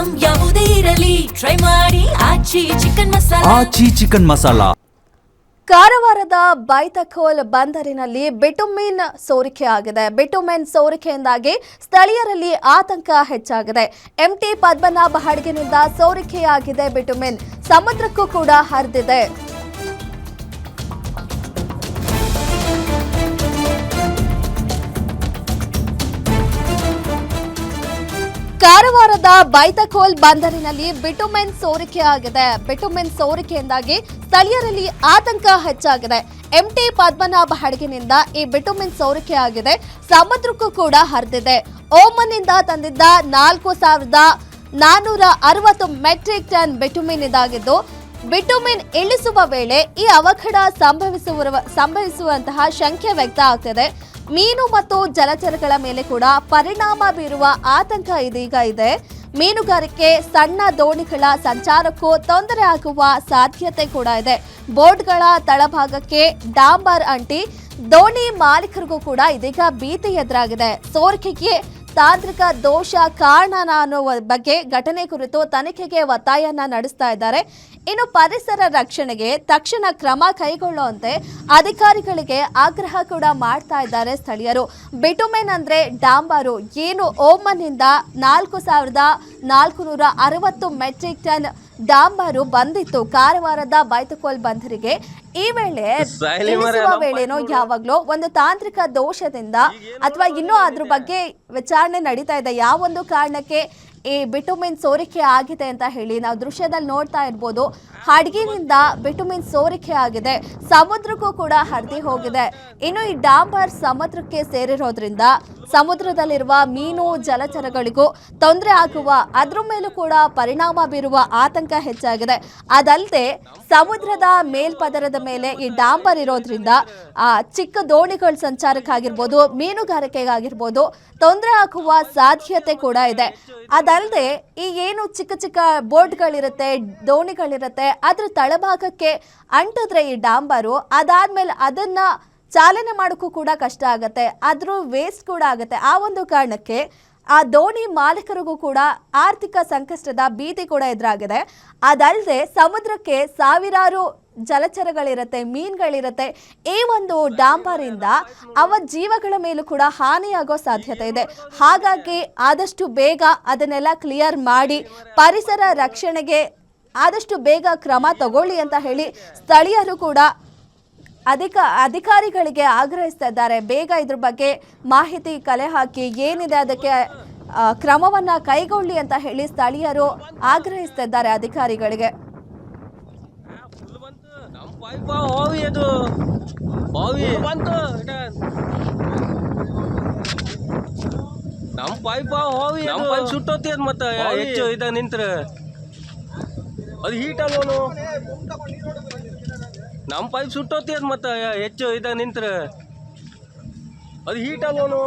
Item ಯಾವುದೇ ಇರಲಿ try ಮಾಡಿ ಆಚಿ ಚಿಕನ್ ಮಸಾಲಾ. ಕಾರವಾರದ ಬೈತಖೋಲ್ ಬಂದರಿನಲ್ಲಿ ಬಿಟುಮಿನ್ ಸೋರಿಕೆ ಆಗಿದೆ. ಬಿಟುಮಿನ್ ಸೋರಿಕೆಯಿಂದಾಗಿ ಸ್ಥಳೀಯರಲ್ಲಿ ಆತಂಕ ಹೆಚ್ಚಾಗಿದೆ. ಎಂಟಿ ಪದ್ಮನಾಭ ಹಡಗಿನಿಂದ ಸೋರಿಕೆಯಾಗಿದೆ ಬಿಟುಮಿನ್, ಸಮುದ್ರಕ್ಕೂ ಕೂಡ ಹರಿದಿದೆ. ಕಾರವಾರದ ಬೈತಖೋಲ್ ಬಂದರಿನಲ್ಲಿ ಬಿಟುಮಿನ್ ಸೋರಿಕೆಯಾಗಿದೆ. ಬಿಟುಮಿನ್ ಸೋರಿಕೆಯಿಂದಾಗಿ ಸ್ಥಳೀಯರಲ್ಲಿ ಆತಂಕ ಹೆಚ್ಚಾಗಿದೆ. ಎಂಟಿ ಪದ್ಮನಾಭ ಹಡಗಿನಿಂದ ಈ ಬಿಟುಮಿನ್ ಸೋರಿಕೆಯಾಗಿದೆ, ಸಮುದ್ರಕ್ಕೂ ಕೂಡ ಹರಿದಿದೆ. ಓಮನ್ನಿಂದ ತಂದಿದ್ದ 4,460 ಮೆಟ್ರಿಕ್ ಟನ್ ಬಿಟುಮಿನ್ ಇದಾಗಿದ್ದು, ಬಿಟುಮಿನ್ ಇಳಿಸುವ ವೇಳೆ ಈ ಅವಘಡ ಸಂಭವಿಸುವಂತಹ ಶಂಕೆ ವ್ಯಕ್ತ ಆಗ್ತಿದೆ. ಮೀನು ಮತ್ತು ಜಲಚರಗಳ ಮೇಲೆ ಕೂಡ ಪರಿಣಾಮ ಬೀರುವ ಆತಂಕ ಇದೀಗ ಇದೆ. ಮೀನುಗಾರಿಕೆ, ಸಣ್ಣ ದೋಣಿಗಳ ಸಂಚಾರಕ್ಕೂ ತೊಂದರೆ ಆಗುವ ಸಾಧ್ಯತೆ ಕೂಡ ಇದೆ. ಬೋಟ್ಗಳ ತಳಭಾಗಕ್ಕೆ ಡಾಂಬರ್ ಅಂಟಿ ದೋಣಿ ಮಾಲೀಕರಿಗೂ ಕೂಡ ಇದೀಗ ಭೀತಿ ಎದುರಾಗಿದೆ. ಸೋರಿಕೆಗೆ ತಾಂತ್ರಿಕ ದೋಷ ಕಾರಣ ಅನ್ನುವ ಬಗ್ಗೆ ಘಟನೆ ಕುರಿತು ತನಿಖೆಗೆ ಒತ್ತಾಯನ ನಡೆಸ್ತಾ ಇದ್ದಾರೆ. ಇನ್ನು ಪರಿಸರ ರಕ್ಷಣೆಗೆ ತಕ್ಷಣ ಕ್ರಮ ಕೈಗೊಳ್ಳುವಂತೆ ಅಧಿಕಾರಿಗಳಿಗೆ ಆಗ್ರಹ ಕೂಡ ಮಾಡ್ತಾ ಇದ್ದಾರೆ ಸ್ಥಳೀಯರು. ಬಿಟುಮಿನ್ ಅಂದ್ರೆ ಡಾಂಬರು, ಏನು ಓಮನ್ನಿಂದ 4,460 ಮೆಟ್ರಿಕ್ ಟನ್ ಡಾಂಬರು ಬಂದಿತ್ತು ಕಾರವಾರದ ಬೈತಖೋಲ್ ಬಂದರಿಗೆ. ಈ ವೇಳೆ ಇಳಿಸುವ ವೇಳೆನೋ ಯಾವಾಗ್ಲೂ ಒಂದು ತಾಂತ್ರಿಕ ದೋಷದಿಂದ ಅಥವಾ ಇನ್ನೂ ಅದ್ರ ಬಗ್ಗೆ ವಿಚಾರಣೆ ನಡೀತಾ ಇದೆ. ಯಾವೊಂದು ಕಾರಣಕ್ಕೆ ಈ ಬಿಟುಮಿನ್ ಸೋರಿಕೆ ಆಗಿದೆ ಅಂತ ಹೇಳಿ ನಾವು ದೃಶ್ಯದಲ್ಲಿ ನೋಡ್ತಾ ಇರ್ಬೋದು. ಹಡಗಿನಿಂದ ಬಿಟುಮಿನ್ ಸೋರಿಕೆ ಆಗಿದೆ, ಸಮುದ್ರಕ್ಕೂ ಕೂಡ ಹರಿದು ಹೋಗಿದೆ. ಇನ್ನು ಈ ಡಾಂಬರ್ ಸಮುದ್ರಕ್ಕೆ ಸೇರಿರೋದ್ರಿಂದ ಸಮುದ್ರದಲ್ಲಿರುವ ಮೀನು ಜಲಚರಗಳಿಗೂ ತೊಂದರೆ ಆಗುವ, ಅದ್ರ ಮೇಲೂ ಕೂಡ ಪರಿಣಾಮ ಬೀರುವ ಆತಂಕ ಹೆಚ್ಚಾಗಿದೆ. ಅದಲ್ಲದೆ ಸಮುದ್ರದ ಮೇಲ್ಪದರದ ಮೇಲೆ ಈ ಡಾಂಬರ್ ಇರೋದ್ರಿಂದ ಚಿಕ್ಕ ದೋಣಿಗಳ ಸಂಚಾರಕ್ಕಾಗಿರ್ಬೋದು, ಮೀನುಗಾರಿಕೆಗಾಗಿರ್ಬೋದು ತೊಂದರೆ ಆಗುವ ಸಾಧ್ಯತೆ ಕೂಡ ಇದೆ. ಅದಲ್ಲದೆ ಈ ಏನು ಚಿಕ್ಕ ಚಿಕ್ಕ ಬೋಟ್ಗಳಿರುತ್ತೆ, ದೋಣಿಗಳಿರುತ್ತೆ, ಅದ್ರ ತಳಭಾಗಕ್ಕೆ ಅಂಟಿದ್ರೆ ಈ ಡಾಂಬರು, ಅದಾದ್ಮೇಲೆ ಅದನ್ನ ಚಾಲನೆ ಮಾಡೋಕ್ಕೂ ಕೂಡ ಕಷ್ಟ ಆಗುತ್ತೆ, ಅದ್ರ ವೇಸ್ಟ್ ಕೂಡ ಆಗುತ್ತೆ. ಆ ಒಂದು ಕಾರಣಕ್ಕೆ ಆ ದೋಣಿ ಮಾಲೀಕರಿಗೂ ಕೂಡ ಆರ್ಥಿಕ ಸಂಕಷ್ಟದ ಭೀತಿ ಕೂಡ ಎದುರಾಗಿದೆ. ಅದಲ್ಲದೆ ಸಮುದ್ರಕ್ಕೆ ಸಾವಿರಾರು ಜಲಚರಗಳಿರುತ್ತೆ, ಮೀನುಗಳಿರುತ್ತೆ. ಈ ಒಂದು ಡಾಂಬರಿಂದ ಅವ ಜೀವಗಳ ಮೇಲೂ ಕೂಡ ಹಾನಿಯಾಗೋ ಸಾಧ್ಯತೆ ಇದೆ. ಹಾಗಾಗಿ ಆದಷ್ಟು ಬೇಗ ಅದನ್ನೆಲ್ಲ ಕ್ಲಿಯರ್ ಮಾಡಿ ಪರಿಸರ ರಕ್ಷಣೆಗೆ ಆದಷ್ಟು ಬೇಗ ಕ್ರಮ ತಗೊಳ್ಳಿ ಅಂತ ಹೇಳಿ ಸ್ಥಳೀಯರು ಕೂಡ ಅಧಿಕಾರಿಗಳಿಗೆ ಆಗ್ರಹಿಸ್ತಾ ಇದ್ದಾರೆ. ಬೇಗ ಇದ್ರ ಬಗ್ಗೆ ಮಾಹಿತಿ ಕಲೆ ಹಾಕಿ ಏನಿದೆ ಅದಕ್ಕೆ ಕ್ರಮವನ್ನ ಕೈಗೊಳ್ಳಿ ಅಂತ ಹೇಳಿ ಸ್ಥಳೀಯರು ಆಗ್ರಹಿಸ್ತಾ ಇದ್ದಾರೆ ಅಧಿಕಾರಿಗಳಿಗೆ. ನಮ್ಮ ಪೈಪ ಹೋಗಿ ನಮ್ಮ ಪೈಪ್ ಸುಟ್ಟೋತಿ ಅದ್ ಮತ್ತೆ ಹೆಚ್ಚು ಇದ ನಿಂತ್ರ ಅದು ಹೀಟ್ ಅಲ್ವನು ನಮ್ಮ ಪೈಪ್ ಸುಟ್ಟೋತಿ ಅದ್ ಮತ್ತೆ ಹೆಚ್ಚು ಇದ ನಿಂತ್ರ ಅದು ಹೀಟ್ ಅಲ್ವನು